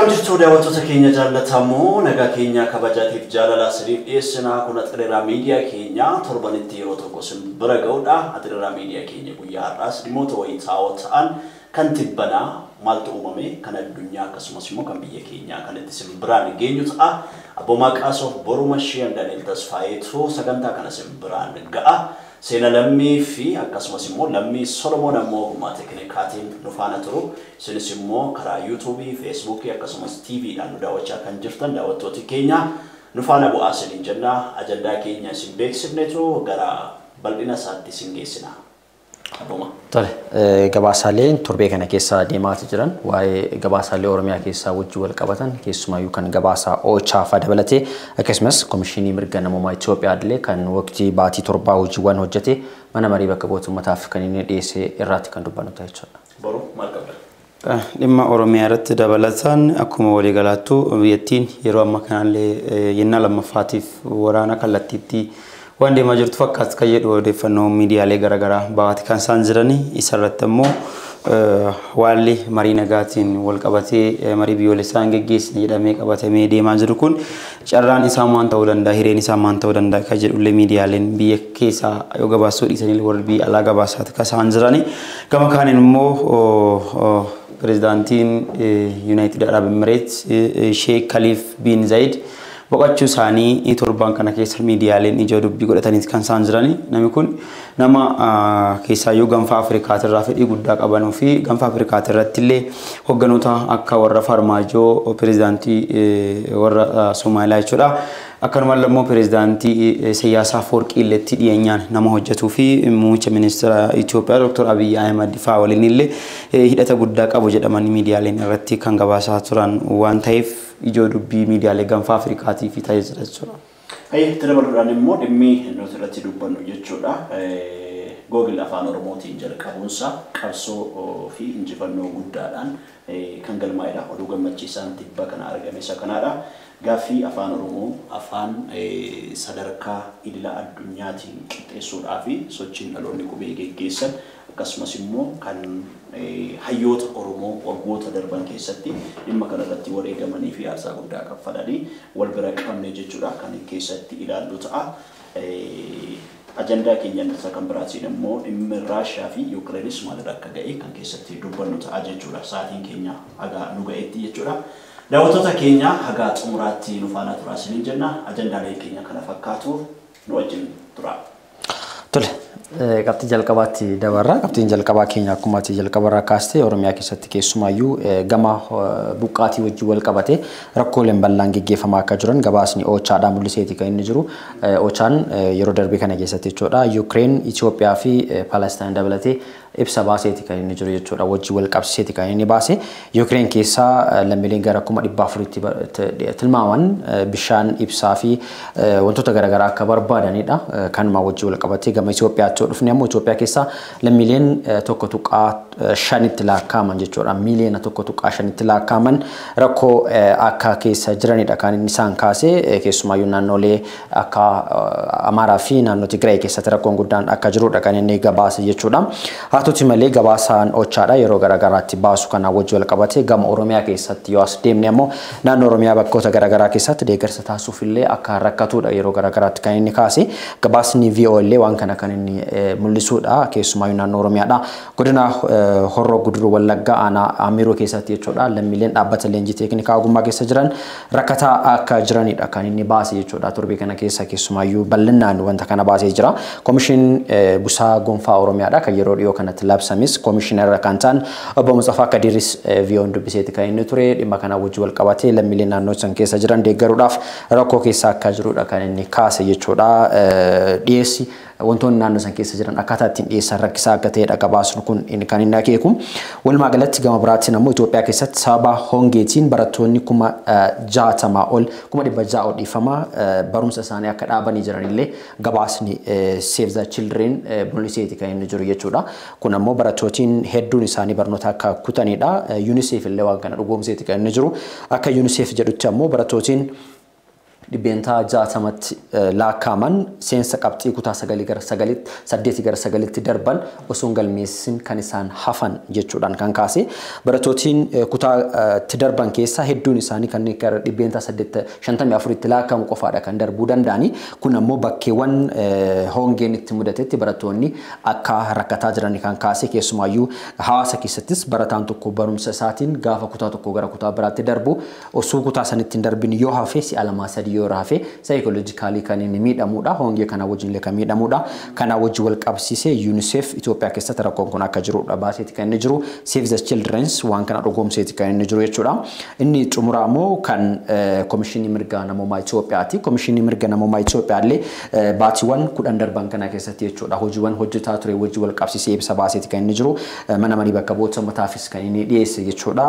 Akkam jirtu daawwattoota keenya jaallatamoo nagaa keenya kabajaatiif jaalala sirriif dhiyeessinaa kun Atileeraa miidiyaa keenya torbanitti yeroo tokko sin bira ga'uudha. Atileeraa miidiyaa keenya guyyaa har'aas dhimmoota wayitaawoo ta'an kan tibbanaa maaltu uumame kan addunyaa akkasumas immoo kan biyya keenyaa kan itti sin biraan geenyu ta'a. Abbo Maqaasoof boruma Sheen Daniel Tasfaayeetu sagantaa kana sin biraan ga'a. Sena lammii fi akkasumas immoo lammii Solomon ammoo ogummaa teeknikaatiin nu faana turu. Isinis immoo karaa YouTube, Facebook akkasumas TV dhaan nu daawwachaa kan jirtan daawwattooti keenya nu faana bu'aa isiniin jenna. Ajandaa keenya isin beeksifnetu gara bal'ina isaatti isin geessina. Abbooma. Tole, gabaasaaleen torbee kana keessa deemaati jiran waa'ee gabaasaalee Oromiyaa keessaa wajjin wal qabatan keessumayyuu kan gabaasaa Oochaafaa dabalatee akkasumas Komishinii Mirga Namummaa Itoophiyaa illee kan waqtii baatii torbaa hojiiwwan hojjete mana marii bakka mootummataaf kan inni dhiyeesse irratti kan dubbannu ta'a jechuudha. Boruu maal qabda? Dhimma Oromiyaa irratti dabalataan akkuma walii galaattu biyyattiin yeroo amma kanallee yennaa lammaffaatiif waraana kallattiitti waan deemaa jirtu fakkaatu kan jedhu odeeffannoo miidiyaalee garaagaraa baatee kan isaan jiranii isarratti immoo waalli marii nagaatiin wal qabatee marii biyyoolessaan geggeessine jedhamee qabatamee deemaa jiru kun carraan isaa maal ta'uu danda'a hireen isaa maal ta'uu danda'a kan jedhullee miidiyaaleen biyya keessaa yoo gabaasuu dhiisanii warri biyya alaa gabaasaati kan isaan jiranii gama kaaniin immoo pirezidaantiin United Arab Emirates Sheikh Khalifa bin Zayed boqochuu isaanii torban kana keessa miidiyaaleen ijoo dubbii godhataniiti kan isaan jiranii namni kun nama keessaayyuu gaanfa Afrikaatirraa fedhii guddaa qabanuu fi gaanfa Afrikaatirratti illee hogganoota akka warra Farmaajoo pirezidaantii warra Somaaliyaa jechuudha. Akkanumaan immoo pirezidaantii Siyaasaa Afwerqii illeetti dhiyeenyaan nama hojjetuu fi muummicha ministeera Itoophiyaa Dr. Abiy Ahmed fa'aa waliin illee hidhata guddaa qabu jedhamanii miidiyaaleen irratti kan gabaasaa turan waan ta'eef ijoo dubbii miidiyaalee gaanfa Afrikaatii fi ta'ee jira jechuudha. Itti dabaluudhaan immoo dhimmi nuti irratti dubbannu jechuudha. Google afaan Oromootiin jalqabuunsa qabsoo fi injifannoo guddaadhaan kan galmaa'edha. Oduu gammachiisaan tibba kana argame isa kanaadha. Gaaffii afaan Oromoo afaan sadarkaa idila addunyaatiin qixxeessuudhaa fi sochiin dhaloonni qubee geggeessan akkasumas immoo kan hayyoota Oromoo waggoota darban keessatti dhimma kanarratti wareegamanii fi aarsaa guddaa kaffalanii wal bira qabne jechuudha kan keessatti ilaallu ta'a. Ajandaa keenya isa kan biraatiin immoo dhimmi Raashiyaa fi Yuukireenis maalirra akka ga'e kan keessatti dubbannu ta'a jechuudha. Sa'aatiin keenya haga nu ga'etti jechuudha. Daawwattoota keenya haga xumuraatti nu faana turaa isiniin jenna. Ajandaalee keenya kana fakkaatu nu wajjin tura. Tole, qabxii jalqabaatti dabarra. Qabxiin jalqabaa keenya akkuma jalqabarraa kaastee Oromiyaa keessatti keessumayyuu gama buqqaatii wajjin wal qabate rakkooleen bal'aan geggeeffamaa akka jiran gabaasni Oochaadhaan mul'iseeti kan inni jiru. Oochaan yeroo darbe kana keessatti jechuudha Yuukireen, Itoophiyaa fi Palestaan dabalatee ibsa baaseeti kan inni jiru jechuudha wajjin wal qabsiiseeti kan inni baase. Yuukireen keessaa lammiileen gara 400,000 tilmaaman bishaan ibsaa fi wantoota garaagaraa akka barbaadanidha. Kanuma wajjin wal qabatee gama Itoophiyaatti dhufne ammoo Itoophiyaa keessaa lammiileen tokko tuqaa 5tti lakkaa'aman jechuudha. Miiliyoona tokko tuqaa 5tti lakkaa'aman rakkoo akka keessa jiranidha kan inni isaan kaase keessumayyuu naannolee akka Amaaraa fi naannoo Tigraay keessatti rakkoon guddaan akka jirudha kan inni gabaase jechuudha. Haatoti malee gabaasaan Oochaadha yeroo garaagaraatti baasu kana wajjin wal qabate gama Oromiyaa keessatti yoo as deemne ammoo naannoo Oromiyaa bakkoota garaagaraa keessatti deeggarsa taasisuuf illee akka rakkatudha yeroo garaagaraatti kan inni kaase. Gabaasni VOA illee waan kana kan inni mul'isudha keessumayyuu naannoo Oromiyaadha. Godina Horroo Guduruu Wallaggaa aanaa Amiroo keessatti jechuudha lammiileen dhaabbata leenjii teeknikaa ogummaa keessa jiran rakkataa akka jiranidha kan inni baase jechuudha. Torbee kana keessa keessumayyuu bal'inaan wanta kana baasee jira. Komishin Busaa Gonfaa Oromiyaadha kan yeroo dhiyoo kanatti labsamis komishinara kan ta'an obbo Mustafa Kadiris VO'n dubbiseeti kan inni ture dhimma kana wajjin wal qabatee lammiileen naannoo san keessa jiran deeggaruudhaaf rakkoo keessa akka jirudha kan inni kaase jechuudha. Dhiyeessi wantoonni naannoo san keessa jiran akkaataa ittiin dhiyeessan rakkisaa akka ta'edha gabaasni kun kan inni akeeku. Walumaa galatti gama biraatti ammoo Itoophiyaa keessatti sababa hongeetiin barattoonni 60,000 ol 600 ol dhiifama barumsa isaanii akka dhaabanii jiranillee gabaasni Save the Children mul'iseeti kan inni jiru jechuudha. Kun ammoo barattootiin hedduun isaanii barnoota akka kutanidha. UNICEF illee waan kana dhugoomseeti kan inni jiru. Akka UNICEF jedhutti ammoo barattootiin dhibbeentaa 60tti laakkaa'aman seensa qabxii kutaa 9 gara 9tti 8 gara 9tti darban osoo hin galmeessin kan isaan hafan jechuudhaan kan kaase barattootni kutaatti darban keessaa hedduun isaanii kanneen gara dhibbeentaa 54tti laakkaa'amu qofaadha kan darbuu danda'ani kun ammoo bakkeewwan hongeen itti mudatetti barattoonni akka rakkataa jiran kan kaase keessumaayyuu hawaasa keessattis barataan tokko barumsa isaatiin gaafa kutaa tokko gara kutaa biraatti darbu osoo kutaa sanitti hin darbin yoo hafe si'a 2-3 yoo rafe psychologically kan inni miidhamuudha hongee kana wajjin illee kan miidhamuudha kana wajjin wal qabsiisee UNICEF Itoophiyaa keessatti rakkoon kun akka jiruudha baaseeti kan inni jiru Save the Children's waan kana dhugoomseeti kan inni jiru jechuudha inni xumuraa immoo kan komishinii mirga namummaa Itoophiyaati komishinii mirga namummaa Itoophiyaa illee baatiiwwan 10 darban kana keessatti jechuudha hojiiwwan hojjetaa ture wajjin wal qabsiisee ibsa baaseeti kan inni jiru mana marii bakka bu'oota ummataafis kan inni dhiyeesse jechuudha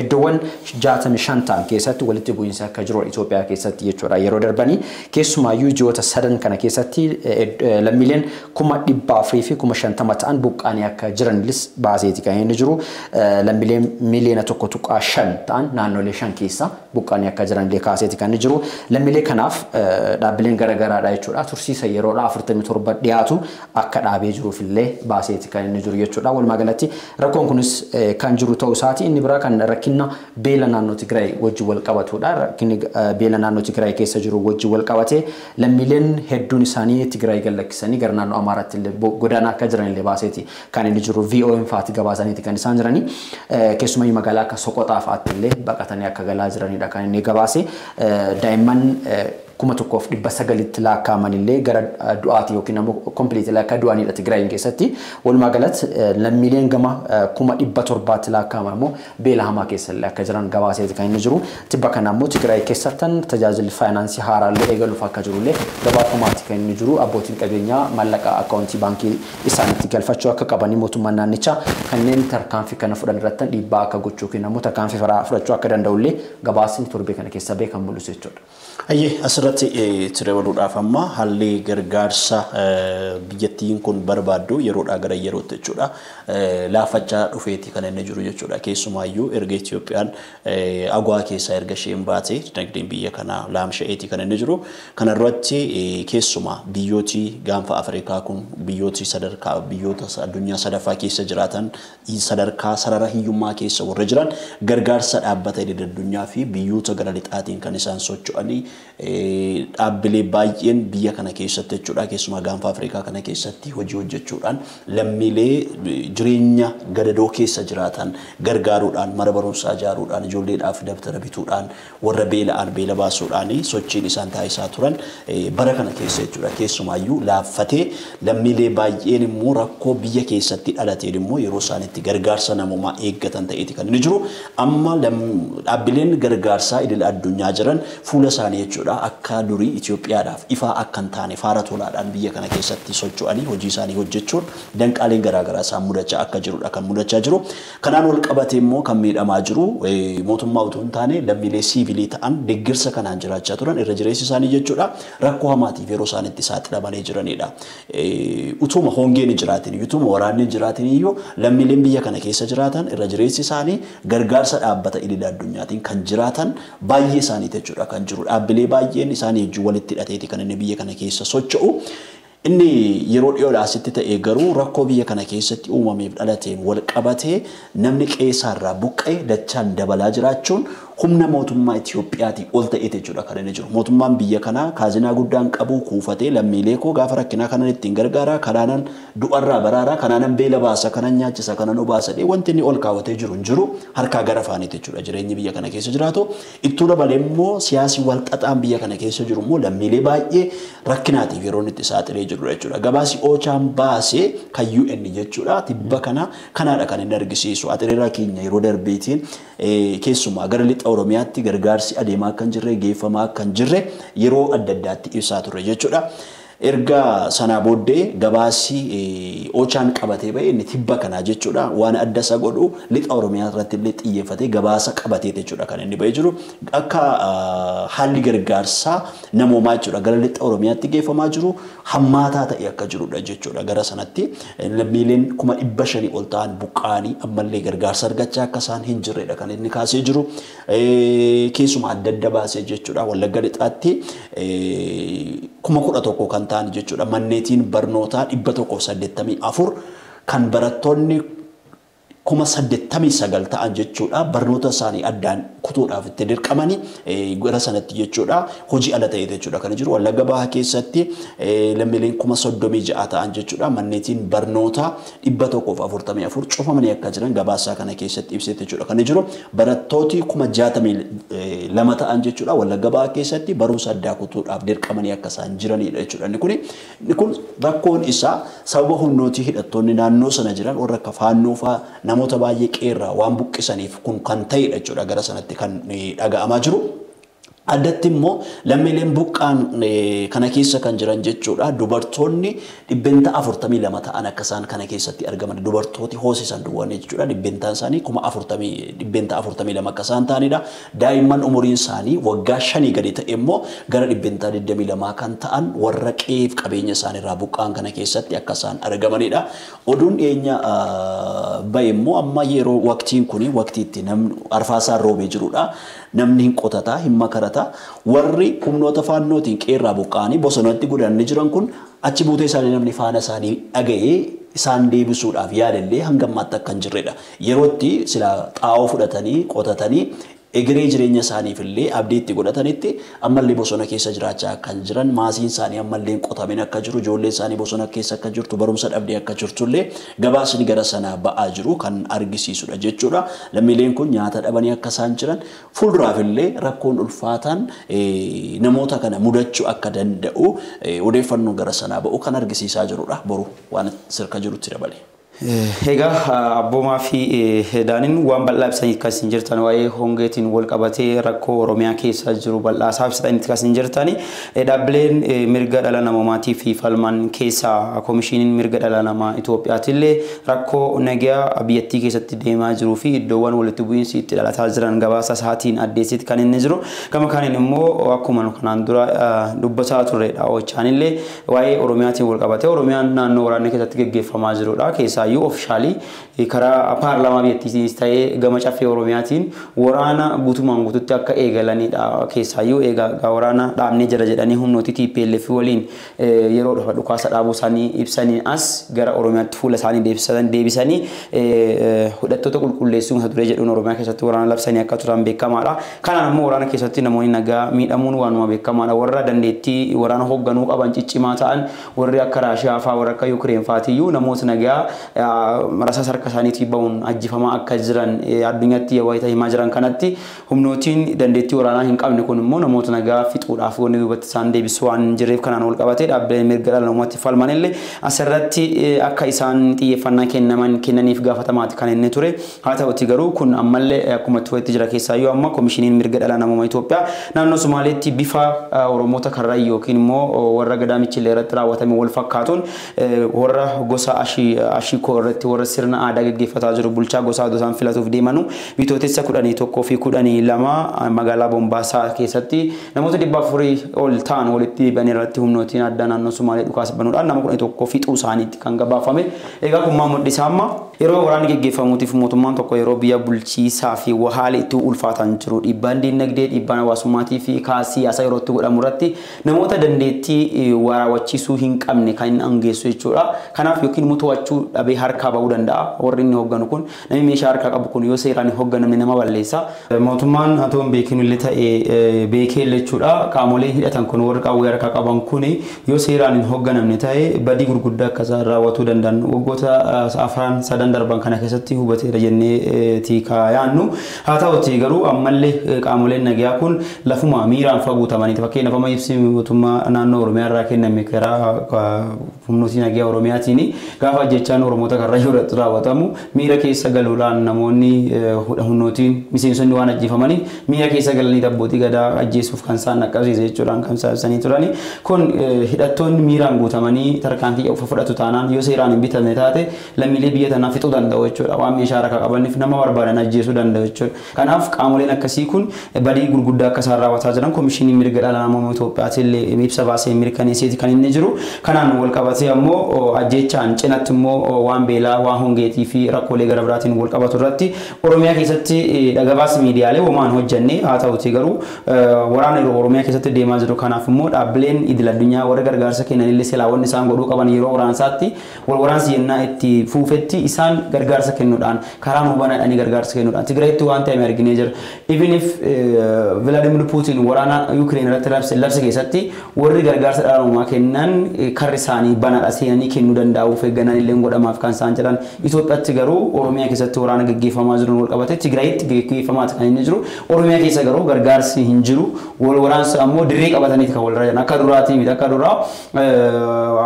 iddoowwan 65 ta'an keessatti walitti bu'iinsa akka jiru Itoophiyaa keessatti jechuudha yeroo darbanii keessumaayyuu ji'oota 3 kana keessatti lammiileen 400,000 fi 50,000 ta'an buqqaanii akka jiranis baaseeti kan inni jiru lammiileen miliyoona 1.5 ta'an naannolee 5 keessa buqqaanii akka jiran illee kaaseeti kan inni jiru lammiilee kanaaf dhaabbileen garagaraadha jechuudha tursiisa yeroodha 47 dhiyaatu akka dhaabee jiruuf illee baaseeti kan inni jiru jechuudha walumaa galatti rakkoon kunis kan jiru ta'uu isaati inni biraa kan rakkina beela naannoo Tigraay wajjin wal qabatudha rakkinni beela naannoo Tigraay keessa jiru wajjin wal qabate lammiileen hedduun isaanii Tigraay gallakkisanii gara naannoo Amaaraatti illee godaanaa akka jiran illee baaseeti kan inni jiru VOM faati gabaasaniiti kan isaan jiranii keessumaa magaalaa akka Soqotaa faatti illee baqatanii akka galaa jiranidha kan inni gabaase daa'imman 1,900tti laakkaa'aman illee gara du'aati yookiin ammoo kompiliitii akka du'anidha Tigraay keessatti walumaa galatti lammiileen gama 700tti laakkaa'aman immoo beela hamaa keessa illee akka jiran gabaaseeti kan inni jiru tibba kana ammoo Tigraay keessatti tajaajilli faayinaansii haaraa illee eegaluuf akka jiru illee gabaafamuuti kan inni jiru abbootiin qabeenyaa maallaqa akkaawuntii baankii isaaniitti galfachuu akka qaban mootummaan naannichaa kanneen tarkaanfii kana fudhan irratti dhiibbaa akka gochuu yookiin ammoo tarkaanfii fudhachuu akka danda'u illee gabaasni torbee kana keessa beekan mul'isu jechuudha. Ayyee asirratti ture waluudhaaf amma haalli gargaarsa biyyattiin kun barbaaddu yeroodhaa gara yerootti jechuudha laafachaa dhufeeti kan inni jiru jechuudha keessumaayyuu erga Itoophiyaan agwaa keessaa erga isheen baate dinagdeen biyya kanaa laamsha'eeti kan inni jiru kanarratti keessumaa biyyooti gaanfa Afrikaa kun biyyooti sadarkaa biyyoota addunyaa sadaffaa keessa jiraatan sadarkaa sarara hiyyummaa keessa warra jiran gargaarsa dhaabbata idil addunyaa fi biyyoota gara lixaatiin kan isaan socho'anii dhaabbilee baay'een biyya kana keessatti jechuudha keessumaa gaanfa Afrikaa kana keessatti hojii hojjechuudhaan lammiilee jireenya gadadoo keessa jiraatan gargaaruudhaan mana barumsaa ijaaruudhaan ijoolleedhaaf dabtara bituudhaan warra beela'an beela baasuudhaan sochiin isaan taasisaa turan bara kana keessa jechuudha keessumaayyuu laaffatee lammiilee baay'een immoo rakkoo biyya keessatti dhalateen immoo yeroo isaanitti gargaarsa namummaa eeggatan ta'eeti kan inni jiru amma dhaabbileen gargaarsaa idil addunyaa jiran fuula isaanii jechuudha akka durii Itoophiyaadhaaf ifaa akka hin taane faara tolaadhaan biyya kana keessatti socho'anii hojii isaanii hojjechuun danqaaleen garaagaraa isaan mudachaa akka jirudha kan mudachaa jiru kanaan wal qabatee immoo kan miidhamaa jiru mootummaa utuu hin taane lammiilee siivilii ta'an deeggarsa kanaan jiraachaa turan irra jireessi isaanii jechuudha rakkoo hamaatiif yeroo isaanitti saaxilamanii jiranidha utuma hongeen jiraatin utuma waraanni jiraatin iyyuu lammiileen biyya kana keessa jiraatan irra jireessi isaanii gargaarsa dhaabbata idil addunyaatiin kan jiraatan baay'ee isaanii jechuudha kan jiru dhaabbilee baay'een isaanii wajjin walitti hidhateeti kan inni biyya kana keessa socho'u inni yeroo dhiyoodhaa asitti ta'ee garuu rakkoo biyya kana keessatti uumameef dhalateen wal qabatee namni qeessaarraa buqqa'e dachaan dabalaa jiraachuun humna mootummaa Itoophiyaati ol ta'e jechuudha kan inni jiru mootummaan biyya kanaa kaazinaa guddaan qabu kuufatee lammiilee koo gaafa rakkinaa kanan ittiin gargaaraa kanaanan du'arraa baraaraa kanaanan beela baasa kanan nyaachisa kanan obaasa wanti inni ol kaawwatee jiru hin jiru harkaa gara afaaniiti jechuudha jireenyi biyya kana keessa jiraatu itti dabalee immoo siyaasii wal xaxaan biyya kana keessa jiru immoo lammiilee baay'ee rakkinaatiif yeroo itti saaxilee jiru jechuudha gabaasi oochaan baasee kan UN jechuudha tibba kana kanaadha kan inni argisiisu atireeraa keenya yeroo darbeetiin keessumaa gara lixa Oromiyaatti gargaarsi adeemaa kan jirre geeffamaa kan jirre yeroo adda addaatti ibsaa turre jechuudha erga sana booddee gabaasi ochaan qabatee ba'e inni tibba kanaa jechuudha waan adda isa godhu lixa Oromiyaa irratti illee xiyyeeffatee gabaasa qabatee jechuudha kan inni ba'ee jiru akka haalli gargaarsaa namoomaa jechuudha gara lixa Oromiyaatti geeffamaa jiru hammaataa ta'e akka jirudha jechuudha gara sanatti lammiileen 500 ol ta'an buqqaanii ammallee gargaarsa argachaa akka isaan hin jirredha kan inni kaasee jiru keessuma adda adda baasee jechuudha Wallagga lixaatti 11,000 kan ta'an jechuudha manneetiin barnootaa 184 kan barattoonni 89 ta'an jechuudha barnoota isaanii addaan kutuudhaaf itti dirqamanii gara sanatti jechuudha hojii ala ta'e jechuudha kan jiru Wallagga Bahaa keessatti lammiileen 36 ta'an jechuudha manneetiin barnoota 144 cufamanii akka jiran gabaasaa kana keessatti ibsee jechuudha kan jiru barattooti 62 ta'an jechuudha Wallagga Bahaa keessatti barumsa addaa kutuudhaaf dirqamanii akka isaan jiranidha jechuudha inni kun rakkoon isaa sababa humnootii hidhattoonni naannoo sana jiran warra akka faannoo fa'aa namoota baay'ee qeerraa waan buqqisaniif kun kan ta'edha jechuudha gara sanatti kan dhaga'amaa jiru addatti immoo lammiileen buqqaan kana keessa kan jiran jechuudha dubartoonni 42 ta'an akka isaan kana keessatti argaman dubartooti hoosisan duwwan jechuudha dhibbentaan isaanii 42 akka isaan ta'anidha daa'imman umuriin isaanii waggaa 5 gadi ta'e immoo gara 22 kan ta'an warra qeef qabeenya isaaniirraa buqqaan kana keessatti akka isaan argamanidha oduun dhiyeenya bahe immoo amma yeroo waqtiin kuni waqtiitti namni arfaasaan roobee jirudha namni hin qotataa hin makarataa warri humnoota faannootiin qeerraa buqqaanii bosonatti godhanii jiran kun achi buutee isaanii namni faana isaanii dhaga'ee isaan deebisuudhaaf yaadallee hanga ammaatti akka hin jirredha yerootti sila xaa'oo fudhatanii qotatanii egeree jireenya isaaniif illee abdiitti godhatanitti ammallee bosona keessa jiraachaa kan jiran maasiin isaanii ammallee qotameen akka jiru ijoollee isaanii bosona keessa akka jirtu barumsa dhabdee akka jirtullee gabaasni gara sanaa ba'aa jiru kan argisiisudha jechuudha lammiileen kun nyaata dhabanii akka isaan jiran fuulduraaf illee rakkoon ulfaataan namoota kana mudachuu akka danda'u odeeffannoo gara sanaa ba'u kan argisiisaa jirudha boru waan sirka jirutti dabale. Egaa abboomaa fi daaniin waan bal'aa ibsanii kan jirtan waa'ee hongeetiin wal qabatee rakkoo Oromiyaa keessa jiru bal'aa isaa ibsanii kan jirtani dhaabbileen mirga dhala namoomatii fi falman keessaa koomishiniin mirga dhala namaa Itoophiyaatillee rakkoo nagaa biyyattii keessatti deemaa jiruu fi iddoowwan walitti bu'iinsi itti dhalataa jiran gabaasa isaatiin addeessitti kan inni jiru gama kaaniin immoo akkuma kanaan dura dubbataa turredha ochaanillee waa'ee Oromiyaatiin wal qabatee Oromiyaan naannoo waraanaa keessatti gaggeeffamaa jirudha keessaa yu ofishaalii karaa paarlaamaa biyyattiinis ta'ee gama caffee Oromiyaatiin waraana guutumaan guututti akka eegalanidha keessaayyuu eegaa waraana dhaabnee jira jedhanii humnooti TPLF waliin yeroo dhukaasa dhaabuu isaanii ibsanii as gara Oromiyaatti fuula isaanii deebisanii hidhattoota qulqulleessuun ture jedhuun Oromiyaa keessatti waraana labsanii akka turan beekamaadha. Kanaan immoo waraana keessatti namoonni nagaa miidhamuun waanuma beekamaadha warra dandeettii waraana hoogganuu qaban ciccimaa ta'an warri akka Raashiyaa fa'aa warra akka Yuukireen fa'aatiyyuu namoota nagaa marasa sarka isaaniitii ba'uun ajjifamaa akka jiran addunyaatti yeroo himaa jiran kanatti humnootiin dandeettii waraanaa hin qabne kun immoo namoota nagaa fixuudhaaf wanni duubatti isaan deebisu waan jireef kanaan wal qabatee dhaabbileen mirga dhala namaatti falmanillee asirratti akka isaan xiyyeeffannaa kennaniif gaafatamaati kan inni ture haa ta'uti garuu kun ammallee akkuma itti jira keessaayyuu amma koomishiniin mirga dhala namaa Itoophiyaa naannoo Somaaleetti bifa Oromoota karrayyuu yookiin immoo warra Gadaamichillee irratti raawwatame wal fakkaatuun warra gosa ashikoo irratti warra sirna aadaa gaggeeffataa jiru bulchaa gosa adootaan filatuuf deemanu bitootessa 11 fi 12 magaalaa Bombaasaa keessatti namoota 400 ol ta'an walitti deebi'anii irratti humnootiin addaa naannoo Somaalee dhukaasa banuudhaan nama 11 fixuu isaaniitti kan gabaafame egaa kun maamudhisaa amma yeroo waraanni gaggeeffamuutiif mootummaan tokko yeroo biyya bulchiisaa fi wahaala itti ulfaataan jiru dhiibbaan diinagdee dhiibbaan hawaasummaatii fi siyaasa yeroo itti godhamu irratti namoota dandeettii waraawwachiisuu hin qabne kan inni angeessu jechuudha kanaaf yookiin mutuwachuu dhabee harkaa ba'uu danda'a warri inni hoogganu kun namni meeshaa harkaa qabu kun yoo seeraan hoogganamne nama balleessa mootummaan haa ta'u beekin illee ta'e beekee jechuudha qaamoleen hidhatan kun warri qawwee harkaa qaban kun yoo seeraan hin hoogganamne ta'e badii gurguddaa akkasaan raawwatuu danda'an waggoota afran sadan darban kana keessatti hubateera jennee tiikaa yaannu haa ta'uti garuu ammallee qaamoleen nagaa kun lafuma miiraan faguutamanii fakkeenyaaf amma ibsi mootummaa naannoo Oromiyaa irraa kenname karaa humnootii nagaa Oromiyaatiin gaafa jechaan Oromoota Karrayyuu irratti raawwatamu miira keessa galuudhaan namoonni humnootiin miseensonni waan ajjeefamanii miira keessa galanii abbootii gadaa ajjeesuuf kan isaan dhaqqabsiise jechuudhaan kan saabsanii turani. Kun hidhattoonni miiraan guutamanii tarkaanfii fudhatu taanaan yoo seeraan hin bitamne taate lammiilee biyya tanaa fixuu danda'u jechuudha. Waan meeshaa harkaa qabaniif nama barbaadan ajjeesuu danda'u jechuudha. Kanaaf qaamoleen akkasii kun badii gurguddaa akka isaan raawwataa jiran Komishinii Mirga Dhala Namaa Itoophiyaatti illee ibsa baasee mirkaneesseeti kan inni jiru. Kanaan wal qabatee ammoo ajjechaan cinatti immoo waan beelaa waan hongeetii fi rakkoolee gara biraatiin wal qabatu irratti Oromiyaa keessatti dhagabaas miidiyaalee homaan hojjannee haa ta'uti garuu waraana yeroo Oromiyaa keessatti deemaa jiru kanaaf immoo dhaabbileen idil addunyaa warra gargaarsa kennan illee silaawwan isaan godhuu qaban yeroo waraansaatti wal waraansi yennaa itti fuufetti isaan gargaarsa kennuudhaan karaa nu banaadhaanii gargaarsa kennuudhaan Tigraayitti waan ta'e arginee jira. Even if Vladimir Putin waraana Ukraine irratti labse keessatti warri gargaarsa dhala namaa kennan karri isaanii banaadha seenanii kennuu danda'uuf eegganaan illee godhamaaf kan isaan jedhan. Itoophiyaatti garuu Oromiyaa keessatti waraana gaggeeffamaa jiru wal qabate Tigraayitti gaggeeffamaa kan inni jiru. Oromiyaa keessa garuu gargaarsi hin jiru. Wal waraansa ammoo dirree qabataniiti kan walirra jiran. Akka duraatii miti akka duraa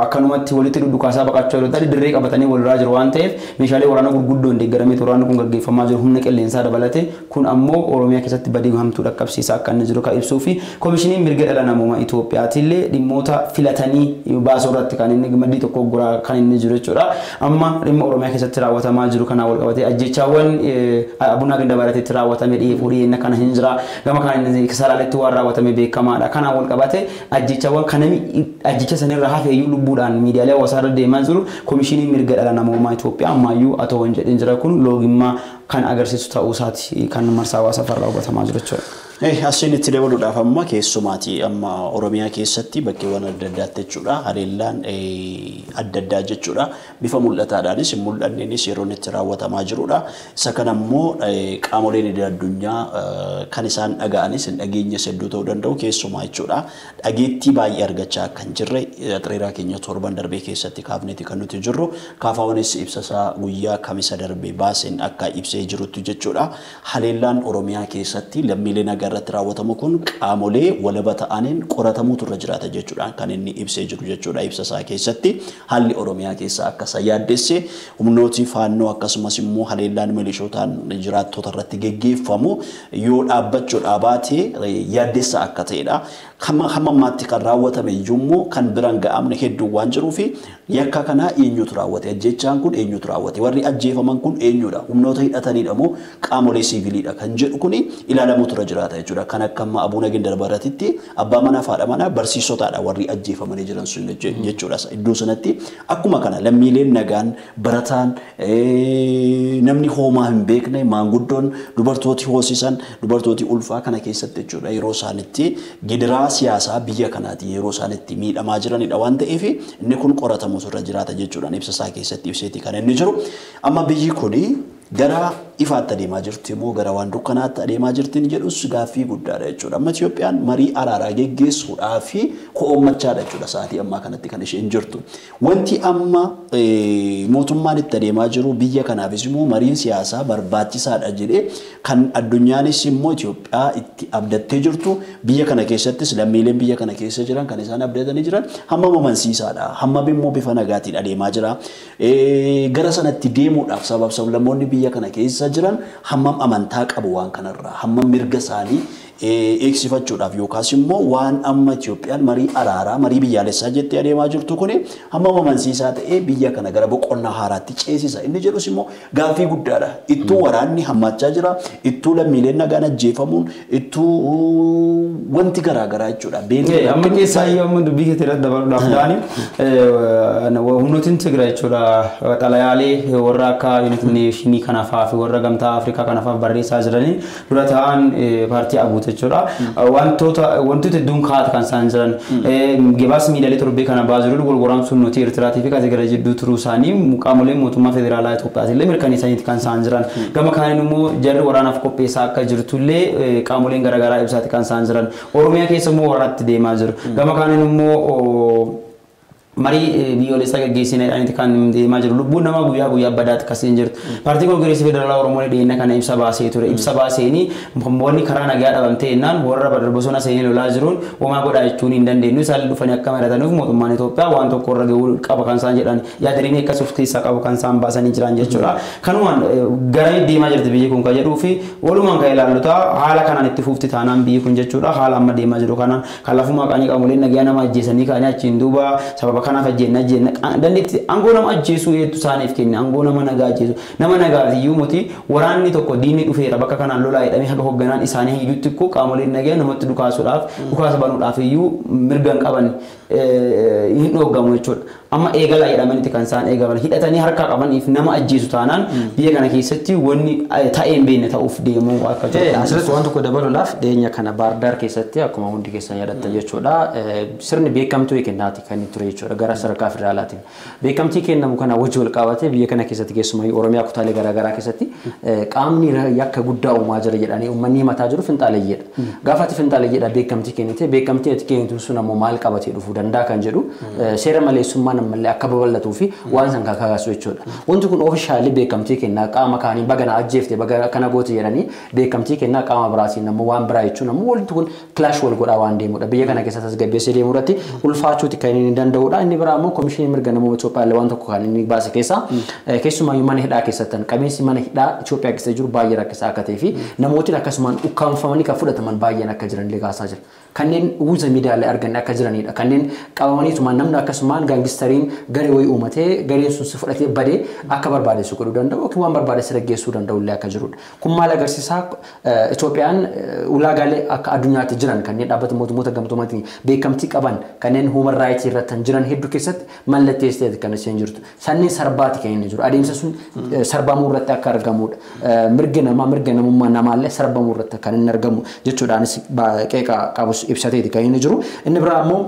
akkanumatti walitti dhudhukaasaa baqachaa jiru ta'e dirree qabatanii walirra jiru waan ta'eef meeshaalee waraana gurguddoon deeggaramee waraanni kun gaggeeffamaa jiru humna qilleensaa dabalate kun ammoo Oromiyaa keessatti badii hamtuu dhaqqabsiisaa akka inni jiru kan ibsuu fi Komishiniin Mirga Dhala Namaa Itoophiyaatti illee dhimmoota filatanii baasuu irratti kan inni maddii tokko guraa kan inni jiru jechuudha. Amma dhimma Oromiyaa keessatti raawwatamaa jiru kana wal qabatee ajjechaawwan Abuna Gindabaraatti raawwatame dhiyeeffuu dhiyeenya kana hin jira. Gama kana inni Salaaletti waan raawwatame beekamaadha. Kana wal qabatee ajjechaawwan kanami ajjecha sanirra hafeeyyuu lubbuudhaan miidiyaalee hawaasaa irra deemaa jiru Komishiniin Mirga Dhala Namaa Itoophiyaa ammayyuu atoo hin jedhin jira kun loogimmaa kan agarsiisu ta'uu isaati kan marsaa hawaasaa irraa hubatamaa jiru jechuudha. Asiin itti dabaluudhaaf amma keessumaati amma Oromiyaa keessatti bakkeewwan adda addaatti jechuudha haleellaan adda addaa jechuudha bifa mul'ataadhaanis mul'anneenis yeroo itti raawwatamaa jirudha. Isa kana immoo qaamoleen idil addunyaa kan isaan dhaga'anis hin dhageenyes hedduu ta'uu danda'u keessumaa jechuudha. Dhageettii baay'ee argachaa kan jirre xiriiraa keenya torban darbee keessatti kaafneeti kan nuti jirru kaafawwanis ibsasaa guyyaa kamisa darbee baaseen akka ibsee jirutti jechuudha. Haleellaan Oromiyaa keessatti lammiilee nagaa irratti raawwatamu kun qaamolee walaba ta'aniin qoratamuutu irra jiraata jechuudha kan inni ibsee jiru jechuudha. Ibsasaa keessatti haalli Oromiyaa keessa akka isa yaaddesse humnooti faannoo akkasumas immoo haleellaan milishootaan jiraattota irratti geggeeffamu yoo dhaabbachuudhaa baate yaaddessa akka ta'edha. Hamma ammaatti kan raawwatame iyyuu kan biraan ga'amne hedduu waan jiruufi yakka kana eenyutu raawwate ajjechaan kun eenyutu raawwate warri ajjeefaman kun eenyudha humnoota hidhataniidha moo qaamolee siviiliidha kan jedhu kun ilaalamuutu irra jiraata jechuudha. Kan akka amma Abuna Gindabaraatti abbaa manaa fi haadha manaa barsiisotaadha warri ajjeefamanii jiran sun jechuudha. Iddoo sanatti akkuma kana lammiileen nagaan barataan namni hoomaa hin beekne maanguddoon dubartooti hoosisan dubartooti ulfaa kana keessatti jechuudha yeroo isaanitti gidiraa siyaasaa biyya kanaati yeroo isaanitti miidhamaa jiranidha waan ta'eef inni kun qoratamuutu irra jiraata jechuudha. Ibsasaa keessatti ibseeti kan inni jiru amma biyyi kuni gara ifaatti adeemaa jirti moo gara waan dukkanaatti adeemaa jirtiin jedhus gaaffii guddaadha jechuudha. Amma Itoophiyaan marii araaraa geggeessuudhaaf ko'ommachaadha jechuudha sa'aatii ammaa kanatti kan isheen jirtu. Wanti amma mootummaan itti adeemaa jiru biyya kanaafis immoo mariin siyaasaa barbaachisaadha jedhee kan addunyaanis immoo Itoophiyaa itti abdattee jirtu biyya kana keessattis lammiileen biyya kana keessa jiran kan isaan abdatanii jiran hamma amansiisaadha. Hamma immoo bifa nagaatiin adeemaa jira. Gara sanatti deemuudhaaf sablammoonni biyya kana keessa jiran hammam amantaa qabu waan kanarraa hammam mirga isaanii eegsifachuudhaaf yookaas immoo waan amma Itoophiyaan marii araaraa marii biyyaalessaa jettee adeemaa jirtu kun hammam amansiisaa ta'ee biyya kana gara boqonnaa haaraatti ceesisa inni jedhus immoo gaaffii guddaadha. Ittuu waraanni hammaachaa jira ittuu lammiileen nagaan ajjeefamuun ittuu wanti garaagaraa jechuudha. Amma keessaa yommuu dubbii keetti irratti dabaluudhaaf ta'anii humnootiin Tigraay jechuudha xalayaalee warra akka Yuunaayitid Neeshinii kanaafaa fi warra gamtaa Afrikaa kanaafaa barreessaa jiranii dura ta'an paartii abuute jechuudha. Wantoota hedduun kaa'ata kan isaan jiran gabaasa miidiyaalee torbee kana baasuu wal waraansuun nuti Eertiraatii fi Tigraay jidduu turuu isaanii qaamoleen mootummaa federaalaa Itoophiyaatti illee mirkaneessaniiti kan isaan jiran. Gama kaaniin immoo jarri waraanaaf qopheessaa akka jirtullee qaamoleen garaagaraa ibsaati kan isaan jiran. Oromiyaa keessa immoo waraatti deemaa jiru. Gama kaaniin immoo marii biyyoolessaa gaggeessinedhaan kan deemaa jiru lubbuun nama guyyaa guyyaa badaatti akkasiin jirtu. Paartiin Koongireesii Federaalaa Oromoo dhiyeenya kana ibsa baasee ture. Ibsa baaseenii wanni karaa nagaa dhabamtee jennaan warra bosona seenee lolaa jiruun homaa godhaa jechuun hin dandeenyu. Isaan dhufanii akka marataniif mootummaan Itoophiyaa waan tokko irra gahuu qaba kan isaan jedhan yaadariin akkas of keessaa qabu kan isaan baasanii jiran jechuudha. Kanumaan gara deemaa jirti biyyi kun kan jedhuu fi walumaan kan ilaalluta haala kanaan itti fufti taanaan biyyi kun jechuudha. Haala amma deemaa jiru kanaan kan lafuma qaanii qaamoleen nagaa nama ajjeesanii kaanii achiin duuba sababa kanaaf ajjeenna dandeetti angoo nama ajjeesuu hedduu isaaniif kenna angoo nama nagaa ajjeesu nama nagaatiyyuu muti waraanni tokko diinni dhufeera bakka kanaan lolaa jedhamee haga hoogganaan isaanii hiyyuutti koo qaamoleen nagaa namatti dhukaasa banuudhaaf iyyuu mirgan qaban hin dhoogamu jechuudha. Amma eegala jedhamanitti kan isaan eegaman hidhatanii harkaa qabaniif nama ajjeesu taanaan biyya kana keessatti wanni ta'een beekne ta'uuf deemuu akka jiru. Asirratti waan tokko dabaluudhaaf dhiyeenya kana Baardaar keessatti akkuma hundi keessan yaadatan jechuudha. Sirni beekamtuu kennaati kan ture jechuudha gara sadarkaa federaalaatiin. Beekamtii kennamu kana wajji wal qabatee biyya kana keessatti keessumaa Oromiyaa kutaalee garaagaraa keessatti qaamni yakka guddaa uumaa jira jedhanii uummanni mataa jiru finxaalayyeedha. Gaafatti finxaalayyeedha beekamtii kennite beekamtii ati kennitu sun ammoo maal qabatee dhufuu danda'a kan jedhu seera maleessummaan ammallee akka babal'atuu fi waan san kakaasu jechuudha. Wanti kun oofishaalii beekamtii kennaa qaama kaanii bagana ajjeefte baga kana goote jedhanii beekamtii kennaa qaama biraatiin ammoo waan biraa jechuun ammoo wanti kun clash wal godhaa waan deemudha. Biyya kana keessatti tasgabbeessee deemuu irratti ulfaachuuti kan inni danda'udha. Inni biraa ammoo komishinii mirga namummaa Itoophiyaa waan tokko kan inni baase keessa keessumaa mana hidhaa keessattan qabeensi mana hidhaa Itoophiyaa keessa jiru baay'ee rakkisaa akka ta'ee fi namootni akkasumaan ukkaanfamanii kan fudhataman baay'een akka jiran illee kaasaa jira. Kanneen uwwisa miidiyaalee argan akka jiranidha. Kanneen qabamanii tumaan namni akkasumaan gaangistariin garee wayii uumatee gareen sun si fudhatee badee akka barbaadeessu godhuu danda'u yookiin waan barbaadeessu dhaggeessuu danda'u illee akka jirudha. Kun maal agarsiisaa Itoophiyaan ulaagaalee akka addunyaatti jiran kanneen dhaabbata mootummoota gamtoomaatiin beekamtii qaban kanneen human rights irratti jiran hedduu keessatti mallatteessiteeti kan isheen jirtu. Sanniin sarbaati kan inni jiru. Adeemsa sun sarbamuu irratti akka argamudha. Mirga namummaa namaallee sarbamuu irratti kan inni argamu jechuudhaanis qeeqa qabus ibsateeti kan inni jiru. Inni biraa ammoo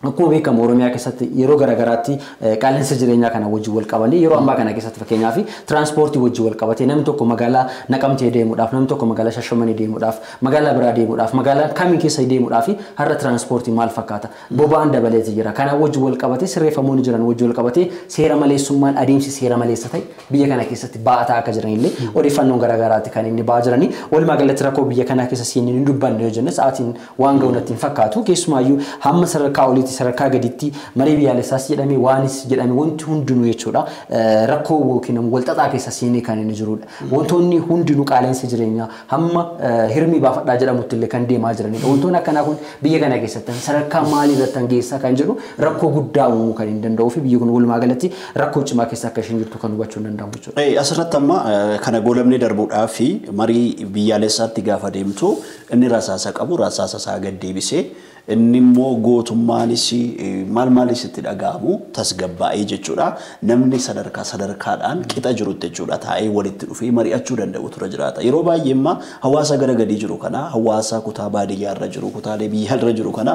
akkuma beekamu Oromiyaa keessatti yeroo garaagaraatti qaala'insa jireenyaa kana wajjin wal qabanii yeroo ammaa kana keessatti fakkeenyaaf tiraanspoortii wajjin wal qabatee namni tokko magaalaa Naqamtee deemuudhaaf namni tokko magaalaa Shashamanii deemuudhaaf magaalaa biraa deemuudhaaf magaalaa kamiin keessa deemuudhaaf har'a tiraanspoortii maal fakkaata boba'aan dabaleeti jira kana wajjin wal qabatee sirreeffamuun jiran wajjin wal qabatee seera maleessummaan adeemsi seera maleessa ta'e biyya kana keessatti ba'ataa akka jiran illee odeeffannoon garaagaraatti kan inni ba'aa jiranii walumaa galatti rakkoo biyya kana keessa seenanii hin dubbanne yoo jenne sa'aatiin waan ga'uunatti hin fakkaatu keessumaayyuu hamma sadarkaa olii sadarkaa gaditti marii biyyaalessaas jedhamee waanis jedhamee wanti hundinuu jechuudha rakkoo yookiin wal xaxaa keessa seenee kan inni jirudha. Wantoonni hundinuu qaala'insa jireenyaa hamma hirmii baafadhaa jedhamutti illee kan deemaa jiranidha. Wantoonni akkanaa kun biyya kana keessatti sadarkaa maalii irratti geessaa kan jedhu rakkoo guddaa uumuu kan hin danda'uu fi biyyi kun walumaa galatti rakkoo cimaa keessa akka isheen jirtu kan hubachuu hin danda'amu jechuudha. Asirratti amma kana goolabnee darbuudhaa fi marii biyyaalessaatti gaafa deemtu inni rasaasa qabu rasaasa isaa gad deebisee inni immoo gootummaanis maal itti dhaga'amu tasgabbaa'ee jechuudha. Namni sadarkaadhaan qixa jirutti jechuudha taa'ee walitti dhufee mari'achuu danda'u tura jiraata. Yeroo baay'ee immoo hawaasa gara gadii jiru kana hawaasa kutaa baadiyyaa irra jiru kutaalee biyyaa irra jiru kana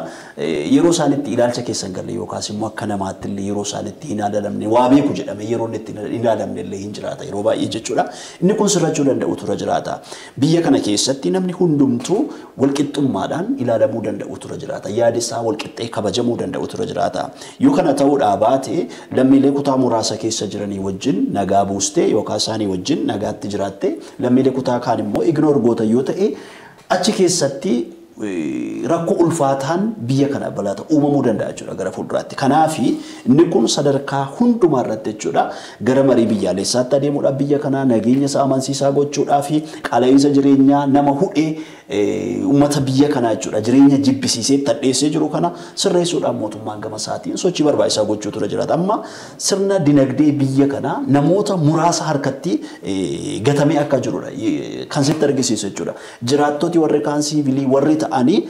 yeroo isaan itti ilaalcha keessan galle yookaas immoo akka namaatti illee yeroo isaan itti hin ilaalamne waa beeku jedhame yeroo itti hin ilaalamne illee hin jiraata yeroo baay'ee jechuudha. Inni kun sirrachuu danda'u tura jiraata. Biyya kana keessatti namni hundumtuu walqixxummaadhaan ilaalamuu danda'u tura jiraata. Yaadi isaa walqixxee kabajamuu danda'u tura jiraata. Yoo kana ta'uudhaa baate lammiilee kutaa muraasa keessa jiranii wajjin nagaa buustee yookaan isaanii wajjin nagaatti jiraatte lammiilee kutaa kaan immoo ignoor goota yoo ta'e achi keessatti rakkoo ulfaataan biyya kana balaa uumamuu danda'a jechuudha gara fuulduraatti. Kanaaf inni kun sadarkaa hundumaa irratti jechuudha gara marii biyyaalessaatti adeemuudhaaf biyya kana nageenya isaa amansiisaa gochuudhaaf qaala'insa jireenyaa nama hudhee ummata biyya kana jechuudha jireenya jibbisiisee tadheessee jiru kana sirreessuudhaan mootummaan gama isaatiin sochii barbaachisaa gochuu tura jiraata. Amma sirna dinagdee biyya kana namoota muraasa harkatti gatamee akka jirudha kan sitti argisiisu jechuudha. Jiraattoti warri kaan siivilii warri ta'anii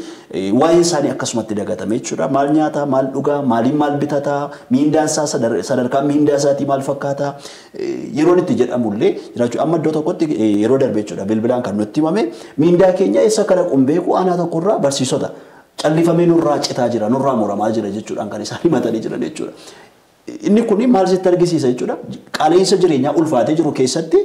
waa'ee isaanii akkasumatti dagatame jechuudha. Maal nyaata, maal dhugaa, maaliin maal bitata, miindaan isaa sadarkaa miindaa isaatii maal fakkaata yeroo itti jedhamullee jiraachuu amma iddoo tokkotti yeroo darbe jechuudha bilbilaan kan nutti himame miindaa keenya isa kana qumbeeku aanaa tokkorraa barsiisota callifamee nurraa citaa jira nurraa muramaa jira jechuudhaan kan isaan himatanii jiran jechuudha. Inni kun maal sitti argisiisa jechuudha qaala'insa jireenyaa ulfaatee jiru keessatti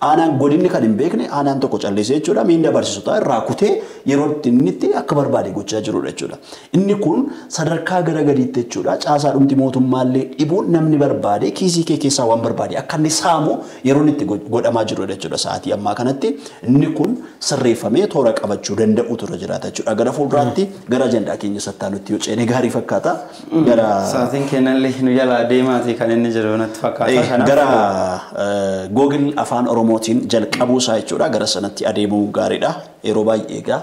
aanaan godinni kan hin beekne aanaan tokko callisee jechuudha miinda barsiisotaa irraa kutee yeroo inni itti akka barbaade gochaa jirudha jechuudha. Inni kun sadarkaa gara gadiitti jechuudha caasaa dhumti mootummaallee dhibuun namni barbaade kiisii kee keessaa waan barbaade akka inni saamu yeroo itti godhamaa jirudha jechuudha sa'aatii ammaa kanatti inni kun sirreeffamee toora qabachuu danda'u ture jiraata jechuudha. Gara fuulduraatti gara ajandaa keenya sattaanutti yoo ceene gaarii fakkaata. Gara sa'aatiin kennallee nu jala deemaati kan inni jiru natti fakkaata. Gara Google afaan Oromootiin jalqabuu isaa jechuudha gara sanatti adeemuu gaariidha. Yeroo baay'ee egaa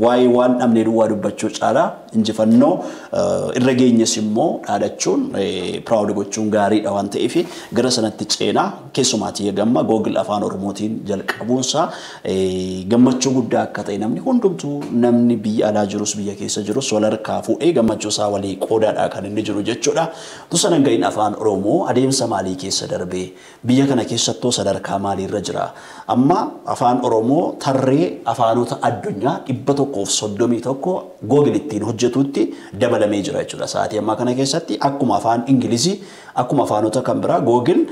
waa'ee waan dhabnee duwwaa dubbachuu caalaa injifannoo irra geenyes immoo dhaadachuun proud gochuun gaariidha waan ta'eef gara sanatti ceenaa keessumaatii eegamma Google afaan Oromootiin jalqabuunsaa gammachuu guddaa akka ta'e namni hundumtuu namni biyya alaa jirus biyya keessa jirus wal harkaa fuudhee gammachuu isaa walii qoodaadha kan inni jiru jechuudha. Tusan hanga'iin afaan Oromoo adeemsa maalii keessa darbee biyya kana keessattoo sadarkaa maaliirra jira amma afaan Oromoo tarree afaanota addunyaa 131 Google ittiin hojjetutti dabalamee jira jechuudha. Sa'aatii ammaa kana keessatti akkuma afaan Ingilizii akkuma afaanota kan biraa Google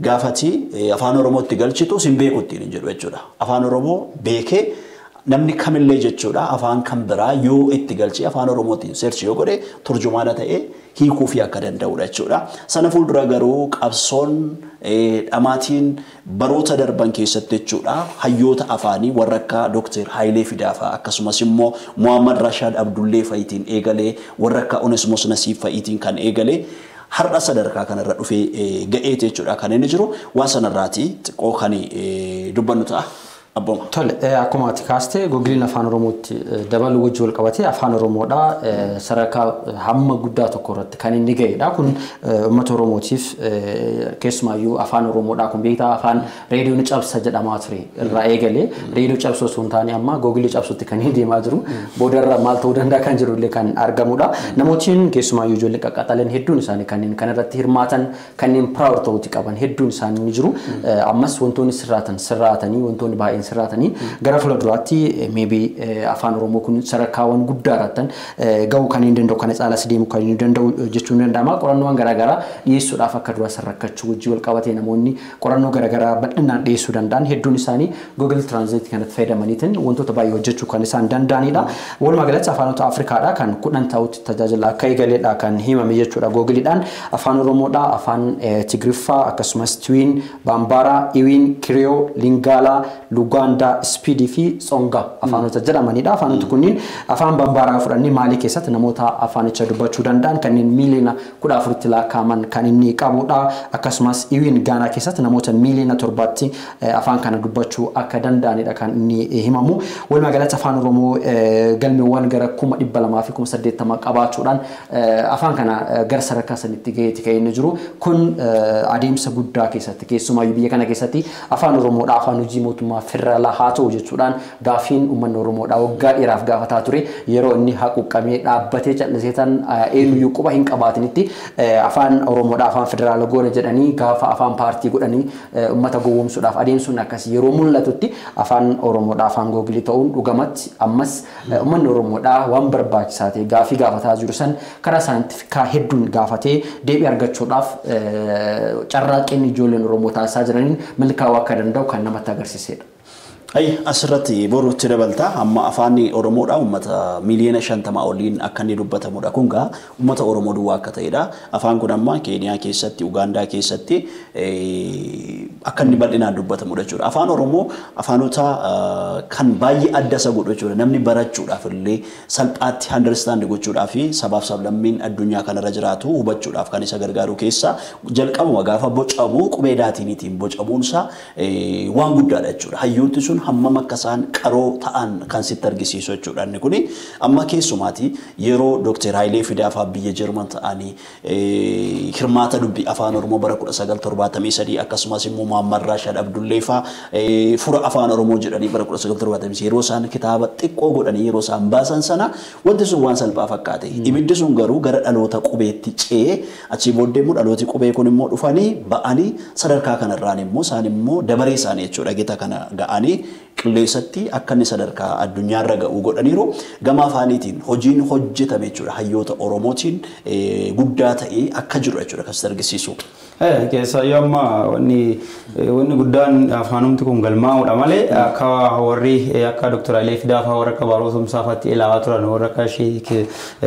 gaafati afaan Oromootti galchitu sin beeku ittiin jedhu jechuudha. Afaan Oromoo beekee namni kamillee jechuudha afaan kan biraa yoo itti galchee afaan Oromootiin search yoo godhe turjumaana ta'ee hiikuu fi akka danda'udha jechuudha. Sana fuuldura garuu qabsoon dhamaatiin baroota darban keessatti jechuudha hayyoota afaanii warra akka Dr. Hayilee Fidaafaa akkasumas immoo Muhammad Rashad Abdullee fa'iitiin eegalee warra akka Onesmos Nasiib fa'iitiin kan eegalee har'a sadarkaa kanarra dhufee ga'eeti jechuudha kan inni jiru waan sanarraati xiqqoo kan dubbannu ta'a. Tole akkuma ati kaaste Google afaan Oromootti dabaluu wajjin wal qabatee afaan Oromoodhaa sadarkaa hamma guddaa tokko irratti kan inni ga'edha. Kun uummata Oromootiif keessumaayyuu afaan Oromoodhaa kun beektaa afaan reediyoon cabsa jedhamaa ture irraa eegalee reediyoo cabsuu osoo hin taane amma Google cabsuutti kan inni deemaa jiru boodarra maal ta'uu danda'a kan jiru illee kan argamudha. Namootiin keessumaayyuu ijoollee qaqqaxalan hedduun isaanii kanneen kanarratti hirmaatan kanneen proud ta'uuti qaban hedduun isaanii ni jiru. Ammas wantoonni sirraatanii wantoonni baay'een sirraatanii gara fuulduraatti maybe afaan Oromoo kun sadarkaawwan guddaa irratti ga'uu kan hin danda'u kana caalas deemuu kan hin danda'u jechuun danda'ama. Qorannoowwan garaagaraa dhiyeessuudhaaf akka duraa sarrakkachuu wajjin wal qabatee namoonni qorannoo garaagaraa bal'inaan dhiyeessuu danda'an hedduun isaanii Google Translate kanatti fayyadamaniitiin wantoota baay'ee hojjechuu kan isaan danda'anidha. Walumaa galatti afaanota Afrikaadhaa kan 10 ta'utti tajaajila akka eegaleedha kan himame jechuudha Googleedhaan afaan Oromoodhaa afaan Tigriffaa akkasumas Tiwiin Bambaaraa Iwiin Kiriyoo Lingaalaa Luganda Speedy fi Tsonga afaanota jedhamanidha. Afaanota kunniin afaan Bambaaraa fudhannee Maalii keessatti namoota afaanicha dubbachuu danda'an kanneen miiliyoona 14tti lakkaa'aman kan inni qabudha. Akkasumas Iwiin Gaanaa keessatti namoota miiliyoona 7tti afaan kana dubbachuu akka danda'anidha kan inni himamu. Walumaa galatti afaan Oromoo galmeewwan gara 200,000 fi 80,000 qabaachuudhaan afaan kana gara sadarkaa sanitti ga'eeti kan inni jiru. Kun adeemsa guddaa keessatti keessumaayyuu biyya kana keessatti afaan Oromoodhaa afaan hojii mootummaa federaalaa haa ta'u jechuudhaan gaafiin uummanni Oromoodhaa waggaa dheeraaf gaafataa ture yeroo inni haquuqqamee dhaabbatee callisee tan eenyuyyuu quba hin qabaatinitti afaan Oromoodhaa afaan federaalaa goone jedhanii gaafa afaan paartii godhanii uummata gowwoomsuudhaaf adeemsuun akkas yeroo mul'atutti afaan Oromoodhaa afaan Google ta'uun dhugamatti ammas uummanni Oromoodhaa waan barbaachisaa ta'e gaafii gaafataa jiru san karaa saayintifikaa hedduun gaafatee deebii argachuudhaaf carraaqqeen ijoolleen Oromoo taasisaa jiraniin milkaa'uu akka danda'u kan namatti agarsiisedha. Asirratti boruutti dabalta amma afaan Oromoodhaa uummata miiliyoona 50 oliin akka inni dubbatamudha. Kun gaa uummata Oromoo duwwaa akka ta'edha. Afaan kun amma Keeniyaa keessatti, Ugaandaa keessatti akka inni bal'inaan dubbatamudha jechuudha. Afaan Oromoo afaanota kan baay'ee adda isa godhu jechuudha. Namni barachuudhaaf illee salphaatti understand gochuudhaaf sabaaf sablammiin addunyaa kanarra jiraatu hubachuudhaaf kan isa gargaaru keessa jalqabuma gaafa bocamu qubee daatiiniitiin bocamuunsa waan guddaadha jechuudha. Hayyooti sun hammam akka isaan qaroo ta'an kan sitti argisiisu jechuudha. Inni kuni amma keessumaati yeroo Dr. Hayilee Fidaafaa biyya Jarman ta'anii hirmaata dubbii afaan Oromoo bara 1973 akkasumas immoo Muhammad Rashad Abdullee faa fura afaan Oromoo jedhanii bara 1973 yeroo isaan kitaaba xiqqoo godhanii yeroo isaan baasan sana wanti sun waan salphaa fakkaate. Ibiddi sun garuu gara dhaloota qubeetti ce'ee achii booddee immoo dhalooti qubee kun immoo dhufanii ba'anii sadarkaa kanarraan immoo isaan immoo dabaree isaanii jechuudha gita kana ga'anii qilleensatti akka inni sadarkaa addunyaarra ga'u godhaniiru gama afaaniitiin hojiin hojjetame jechuudha hayyoota Oromootiin guddaa ta'ee akka jiru jechuudha kan argisiisu. Keessa yamma wanni guddaan afaanumti kun galmaa'uudha malee akka warri akka Dr. Alee Fidaa fa'aa warra akka Baroosumsaa fa'aatti ilaalaa turan warra akka Sheek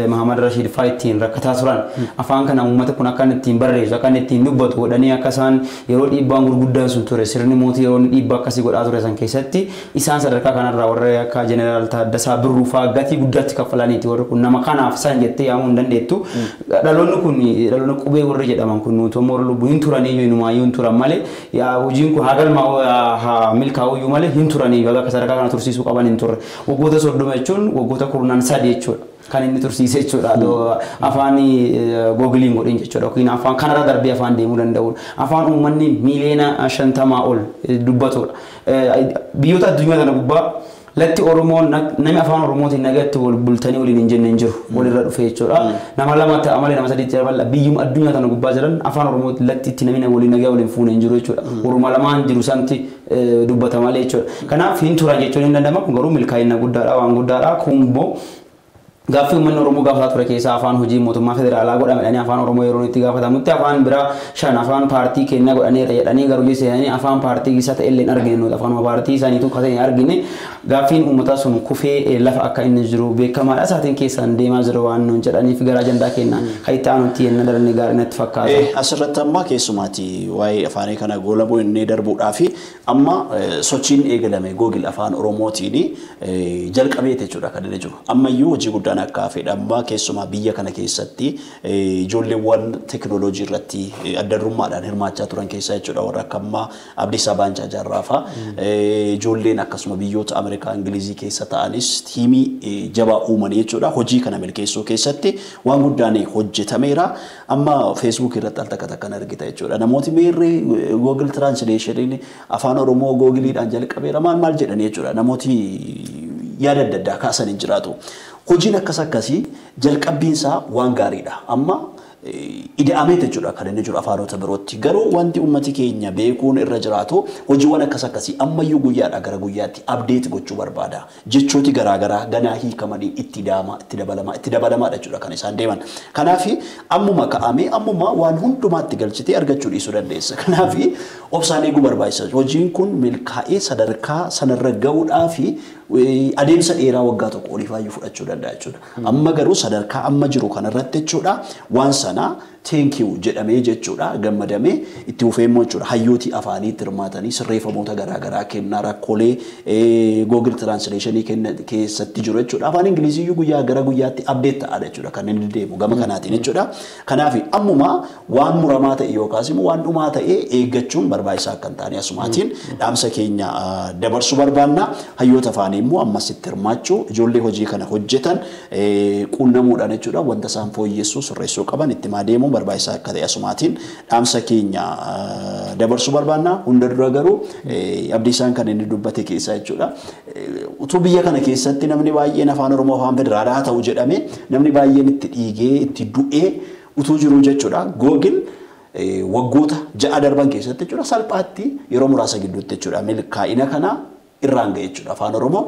Mahamad Rashid fa'aa ittiin rakkataa turan afaan kana uummata kun akka ittiin barreessu akka ittiin dubbatu godhanii akka isaan yeroo dhiibbaan gurguddaan sun ture sirni mootii yeroo dhiibbaa akkasii godhaa ture san keessatti isaan sadarkaa kanarraa warra akka Jeneraal Taaddasaa Birruu fa'aa gatii guddaatti kaffalaniiti warri kun nama kanaaf isaan jettee yaamuu hin dandeettu dhaloonni kun dhaloonni qubee warri jedhaman kun nuti warra lubbuun hin turanii iyyuu hin turan malee hojiin kun haa milkaa'uu malee hin turanii baga sadarkaa kana tursiisuu qaban hin turre waggoota 30 jechuun waggoota 13 jechuudha kan inni tursiise jechuudha afaan googiliin godhin jechuudha yookiin afaan kanarra darbee afaan deemuu danda'u afaan uummanni miiliyoona 50 ol dubbatudha biyyoota addunyaa kana gubbaa latti Oromoon namni afaan Oromootiin nagatti wal bultanii waliin hin jenne hin jiru walirra dhufee jechuudha nama lama ta'aa malee nama sadii ta'aa biyyuma addunyaa kana gubbaa jiran afaan Oromootiin latti itti namni waliin nagaa waliin fuune hin jiru jechuudha Oromoo lamaan jiru santi dubbata malee jechuudha kanaaf hin turan jechuun hin danda'amu garuu milkaa'ina guddaadha waan guddaadha kumbo gaaffii uummanni Oromoo gaafataa ture keessaa afaan hojii mootummaa federaalaa godhamedhanii afaan Oromoo yeroo itti gaafatamutti afaan biraa shan afaan paartii keenya godhaneera jedhanii garuu jeesanii afaan paartii isa ta'e illee arginu afaan paartii isaaniitu kasee argine gaaffiin uummataa sun kufee lafa akka inni jiru beekamaadha isaatiin keessaan deemaa jiru waan nuun jedhaniif gara ajandaa keenya kan itti aanutti yenna daranii gaarii natti fakkaata. Asirratti amma keessumaati waa'ee afaanii kana goolabuu inni darbuudhaaf amma sochiin eegalame Google afaan Oromootiin jalqabee jechuudha kan inni jiru ammayyuu hojii guddaa akka fedhammaa keessumaa biyya kana keessatti ijoolleewwan teekinooloojii irratti addarrummaadhaan hirmaachaa turan keessaa jechuudha warra akka ammaa Abdiisaa Baancaa Jaarraafaa ijoolleen akkasuma biyyoota Ameerikaa Ingilizii keessa ta'anis tiimii jabaa uumanii jechuudha hojii kana milkeessuu keessatti waan guddaan hojjetameera amma Facebook irratti al takka takkan argita jechuudha namooti meerree Google Translation afaan Oromoo Googleedhaan jalqabeera maal jedhanii jechuudha namooti yaada adda addaa kaasan hin jiraatu. Hojiin akkasii jalqabbiinsaa waan gaariidha amma ida'amee jechuudha kan inni jiru afaanota birootti garuu wanti ummati keenya beekuun irra jiraatu hojiiwwan akkasii ammayyuu guyyaadhaa gara guyyaatti update gochuu barbaada jechooti garaagaraa ganaa hiikamanii itti dabalamaa jechuudha kan isaan deeman kanaaf ammuma ka'amee ammuma waan hundumaatti galchitee argachuu dhiisuu dandeessa kanaaf obsaan eeguu barbaachisa hojiin kun milkaa'ee sadarkaa sanarra ga'uudhaaf adeemsa dheeraa waggaa tokko olifaayyuu fudhachuu danda'a jechuudha amma garuu sadarkaa amma jiru kanarratti jechuudha waan sana thank you jedhamee jechuudha gammadamee itti ufeemmoo jechuudha hayyooti afaanii hirmaatanii sirreeffamoota garaagaraa kennaa rakkoolee Google Translation keessatti jiru jechuudha afaan Ingiliziyyuu guyyaa gara guyyaatti update ta'aa jechuudha kan inni deemu gama kanaatiin jechuudha kanaaf ammuma waan muramaa ta'e yookaas immoo waan dhumaa ta'e eeggachuun barbaachisaa akka hin taane asumaatiin dhaamsa keenya dabarsuu barbaanna hayyoota afaanii immoo ammas itti hirmaachuu ijoollee hojii kana hojjetan quunnamuudhaan jechuudha wanta isaan fooyyessuu sirreessuu qaban itti maadeemuu barbaachisaa akka ta'e asumaatiin dhaamsa keenya dabarsuu barbaanna hunda dura garuu Abdiisaan kan inni dubbate keessaa jechuudha utuu biyya kana keessatti namni baay'een afaan Oromoo afaan federaalaa ta'u jedhame namni baay'een itti dhiigee itti du'ee utuu jiru jechuudha Google waggoota 6 darban keessatti jechuudha salphaatti yeroo muraasa gidduutti jechuudha milkaa'ina kana irraan ga'e jechuudha afaan Oromoo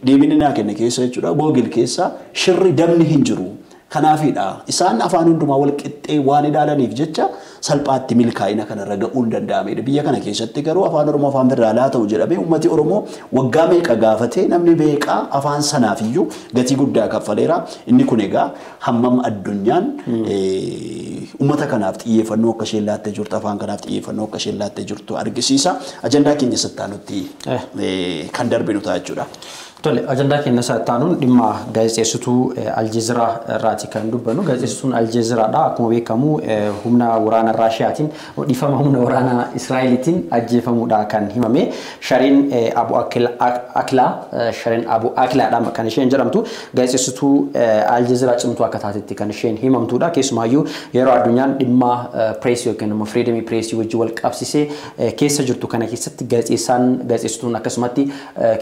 deebinni naa kenne keessa jechuudha Google keessa shirri dabni hin jiru kanaafidha isaan afaan hundumaa wal qixxee waan ilaalaniif jecha salphaatti milkaa'ina kanarra ga'uun danda'amedha biyya kana keessatti garuu afaan Oromoo afaan federaalaa ta'u jedhamee ummati Oromoo waggaa meeqa gaafatee namni beekaa afaan sanaafiyyuu gatii guddaa kaffaleera inni kun egaa hammam addunyaan ummata kanaaf xiyyeeffannoo akka isheen laattee jirtu afaan kanaaf xiyyeeffannoo akka isheen laattee jirtu argisiisa ajandaa keenya sattaanutti kan darbinu ta'a jechuudha. Tole ajandaa keenya sattaanuun dhimma gaazexeessituu Aljeeziraa irraati kan dubbannu gaazexeessituun Aljeeziraadha akkuma beekamu humna waraana Raashiyaatiin dhiifama humna waraana Israa'eliitiin ajjeefamuudha kan himame Shariin Abu Aklaa kan isheen jedhamtu gaazexeessituu Aljeeziraa cimtuu akka taatetti kan isheen himamtuudha keessumaayyuu yeroo addunyaan dhimma pireesii yookiin immoo firiidamii pireesii wajjin wal qabsisee keessa jirtu kana keessatti gaazexeessituun akkasumatti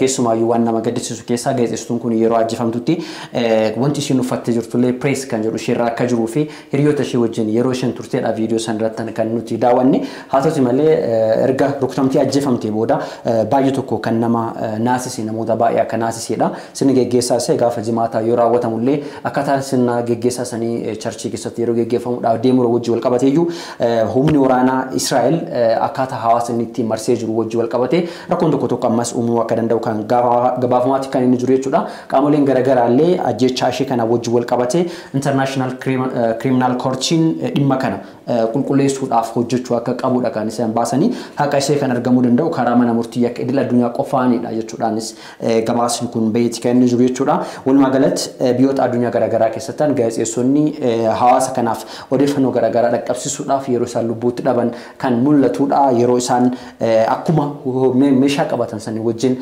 keessumaayyuu waan nama gaddisiisu gaddisiisu keessaa gaazexeessituun kun yeroo ajjeefamtutti wanti isheen uffattee jirtullee pirees kan jedhu ishee irraa akka jiruu fi hiriyoota ishee wajjin yeroo isheen turteedha viidiyoo san irratti kan nuti daawwanne. Haa ta'uti malee erga rukutamtee ajjeefamtee booda baay'ee tokko kan nama naasise namoota baay'ee akka naasisedha. Sirni geggeessaa isaa gaafa jimaataa yoo raawwatamullee akkaataa sirna geggeessaa sanii charchii keessatti yeroo geggeeffamuudhaaf deemuu wajjin wal qabateeyyuu humni waraanaa Israa'el akkaataa hawaasni ittiin marsee jiru wajjin wal qabatee rakkoon tokko ammas uumuu akka danda'u kan gabaafamaatti kan inni jiru jechuudha. Qaamoleen garaagaraallee ajjechaa ishee kana wajjin wal qabatee International Criminal Courtiin dhimma kana qulqulleessuudhaaf hojjechuu akka qabudha kan isaan baasanii haqa ishee kan argamuu danda'u karaa mana murtii akka idil addunyaa qofaanidha jechuudhaanis gabaasni kun baheeti kan inni jiru jechuudha. Walumaa galatti biyyoota addunyaa garaagaraa keessatti gaazexeessonni hawaasa kanaaf odeeffannoo garaagaraa dhaqqabsiisuudhaaf yeroo isaan lubbuutti dhaban kan mul'atudha. Yeroo isaan akkuma meeshaa qabatan sanii wajjin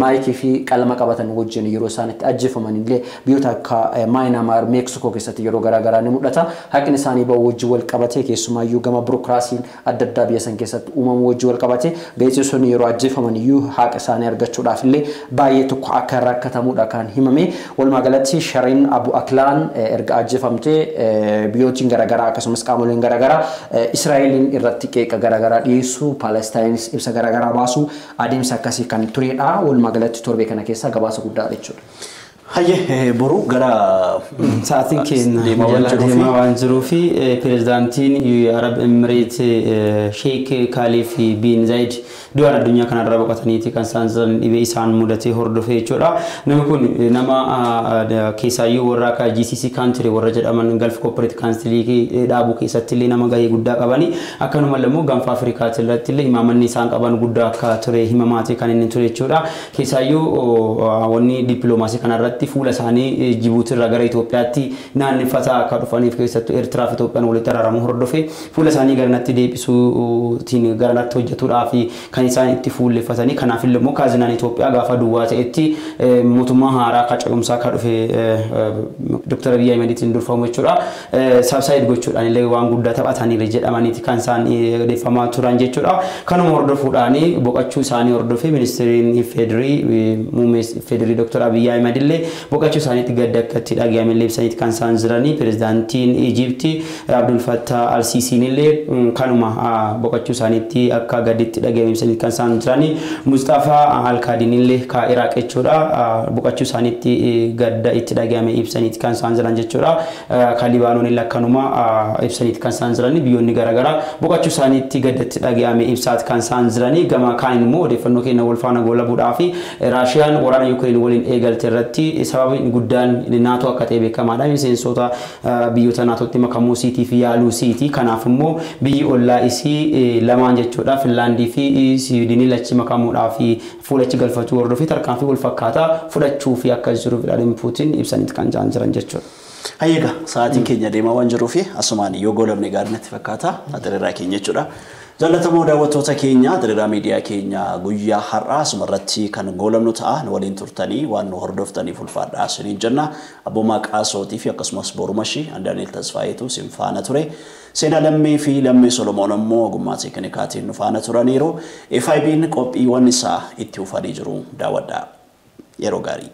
maayikii fi qalama qabatan wajjin yeroo isaan itti ajjeefaman illee biyyoota akka Maayinaamaar Meeksikoo keessatti yeroo garaagaraa ni mul'ata. Haqni isaanii bahu wajjin wal qabatee keessumaayyuu gama birookiraasiin adda addaa biyya san keessatti uumamu wajjin wal qabatee gaazexeessonni yeroo ajjeefaman iyyuu haqa isaanii argachuudhaaf illee baay'ee tokko akka rakkatamuudha kan himame. Walumaa galatti Shariin Abu Aklaan erga ajjeefamtee biyyootiin garaagaraa akkasumas qaamoleen garaagaraa Israa'eliin irratti qeeqa garaagaraa dhiyeessuu Palestaayinis ibsa garaagaraa baasuu adeemsa akkasii kan turedha. Walumaa galatti torbee kana keessaa gabaasa guddaadha jechuudha. Hayyee boru gara sa'aatiin keenya deemaa waan jiruuf pirezidaantiin Arab Emirates Sheikh Khalifa bin Zayed du'a addunyaa kanarraa boqotaniiti kan isaan jiran dhibee isaan mudatee hordofee jechuudha. Namni kun nama keessaayyuu warra akka GCC country warra jedhaman Gulf Corporate Council dhaabuu keessatti illee nama gahee guddaa qabani. Akkanuma immoo Gaanfa Afrikaatti irratti illee imaamanni isaan qaban guddaa akka ture himamaatee kan inni ture jechuudha. Keessaayyuu wanni dippiloomaasii kanarratti fuula isaanii Jibuutii irraa gara Itoophiyaatti naannefataa akka dhufaniif keessattuu Eertiraa fi Itoophiyaan walitti araaramuu hordofee fuula isaanii garanatti deebisuutiin garanatti hojjetuudhaaf kan isaan itti fuulleffatanii kanaaf illee immoo kaazinaan Itoophiyaa gaafa duwwaa ta'etti mootummaa haaraa akka ce'umsaa akka dhufe Dr. Abiy Ahmediin durfamu jechuudha. Sabsaayid gochuudhaan illee waan guddaa taphataniiru jedhamaniiti kan isaan odeeffamaa turan jechuudha. Kanuma hordofuudhaan boqachuu isaanii hordofee ministeeriin Federii muummee Federii Dr. Abiy Ahmed illee boqachuu isaaniitti gadda akka itti dhaga'ame illee ibsaniiti kan isaan jiranii. Pirezidaantiin Ijiptii Abdul Fattah al-Siisiin illee kanuma boqachuu isaaniitti akka gadditti dhaga'ame ibsaniiti kan isaan jiranii. Mustafa al-Kadin illee ka Iraaq jechuudha boqachuu isaaniitti gadda itti dhaga'ame ibsaniiti kan isaan jiran jechuudha. Ka Libaanoon illee akkanuma ibsaniiti kan isaan jiranii. Biyyoonni garaagaraa boqachuu isaaniitti gadda itti dhaga'ame ibsaati kan isaan jiranii. Gama kaan immoo odeeffannoo keenya wal faana goolabuudhaa fi Raashiyaan waraana Yuukireen waliin eegalte irratti sababni guddaan naatoo akka ta'e beekamaadha. Miseensota biyyoota naatootti makamuu siitii fi yaaluu siitii. Kanaaf immoo biyyi ollaa isii lamaan jechuudha Finlaandii fi Siwiidinii lachi makamuudhaa fi fuulachi galfachuu hordofii tarkaanfii wal fakkaataa fudhachuu fi akka jiru Vladimir Putin ibsaniiti kan jiran jechuudha. Hayyeega sa'aatiin keenya deemaa waan jiruuf asumaan yoo goolabne gaarii natti fakkaata adeeraa keenya jechuudha. Jaalatamoo daawwattoota keenya Diriiraa miidiyaa keenya guyyaa har'aa asumarratti kan goolabnu ta'a waliin turtanii waan nu hordoftaniif ulfaadhaa isiniin jenna. Abboomaa Qaasootii fi akkasumas Borumashi Daani'eel Tasfaayeetu isin faana ture. Seenaa Lammii fi Lammii Solomoon immoo ogummaa teeknikaatiin nu faana turaniiru. FIB'n qophiiwwan isaa itti uffatanii jiru daawwadhaa. Yeroo gaarii.